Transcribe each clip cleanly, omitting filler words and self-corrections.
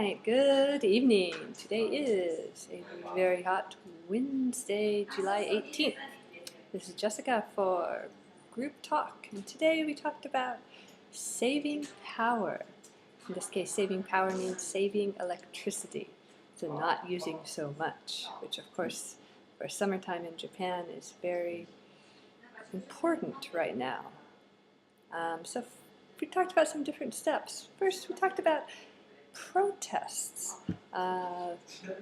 night, good evening. Today is a very hot Wednesday, July 18th. This is Jessica for Group Talk, and today we talked about saving power. In this case, saving power means saving electricity, so not using so much, which of course for summertime in Japan is very important right now. So we talked about some different steps. First, we talked about protests.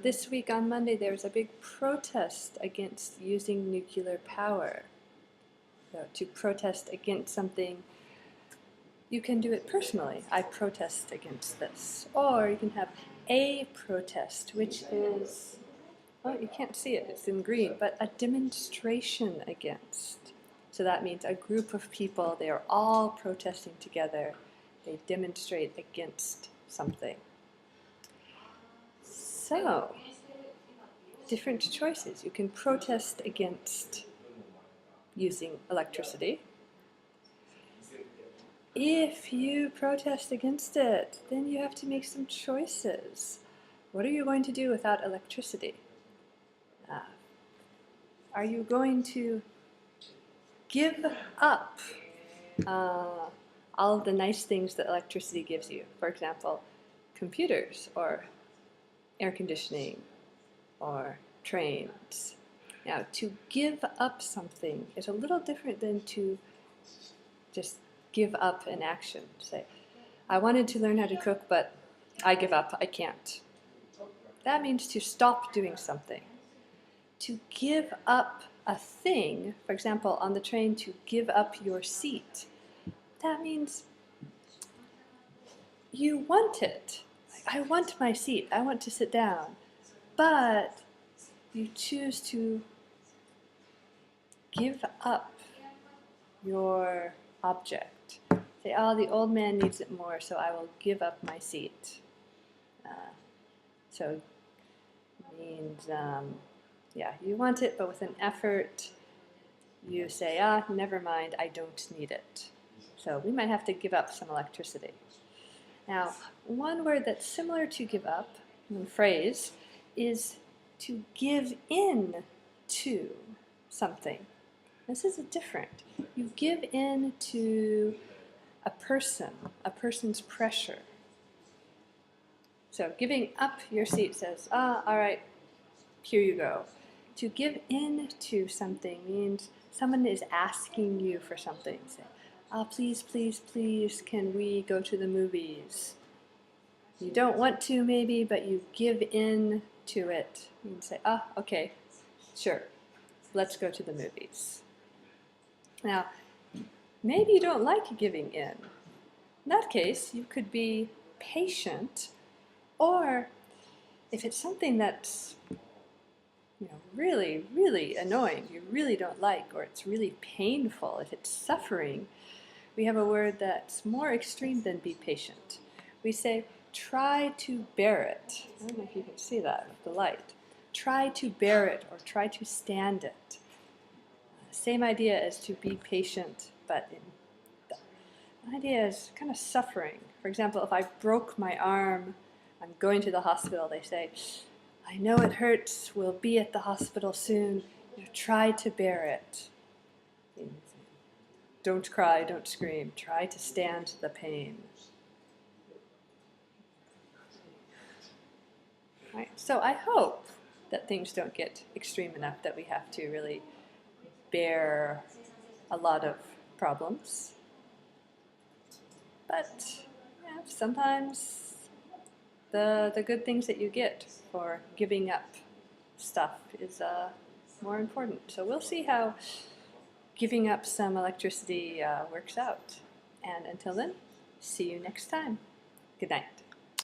This week on Monday there was a big protest against using nuclear power. So to protest against something, you can do it personally. I protest against this. Or you can have a protest, which is, well, you can't see it, it's in green, but a demonstration against. So that means a group of people, they are all protesting together. They demonstrate against something. So, different choices. You can protest against using electricity. If you protest against it, then you have to make some choices. What are you going to do without electricity? Are you going to give up all of the nice things that electricity gives you? For example, computers or air conditioning or trains. Now, to give up something is a little different than to just give up an action. Say, I wanted to learn how to cook, but I give up, I can't. That means to stop doing something. To give up a thing, for example, on the train, to give up your seat, that means you want it. I want my seat, I want to sit down, but you choose to give up your object. Say, oh, the old man needs it more, so I will give up my seat. So it means, yeah, you want it, but with an effort, you say, never mind, I don't need it. So we might have to give up some electricity. Now, one word that's similar to give up, one phrase, is to give in to something. This is different. You give in to a person's pressure. So giving up your seat says, all right, here you go. To give in to something means someone is asking you for something. Say, please, please, please, can we go to the movies? You don't want to maybe, but you give in to it. You can say, okay, sure, let's go to the movies. Now, maybe you don't like giving in. In that case, you could be patient, or if it's something that's really, really annoying, you really don't like, or it's really painful, if it's suffering, we have a word that's more extreme than be patient. We say, try to bear it. I don't know if you can see that with the light. Try to bear it, or try to stand it. Same idea as to be patient, but the idea is kind of suffering. For example, if I broke my arm, I'm going to the hospital, they say, I know it hurts, we'll be at the hospital soon, try to bear it. Don't cry, don't scream, try to stand the pain. Right. So I hope that things don't get extreme enough that we have to really bear a lot of problems. But sometimes the good things that you get for giving up stuff is more important. So we'll see how giving up some electricity works out. And until then, see you next time. Good night.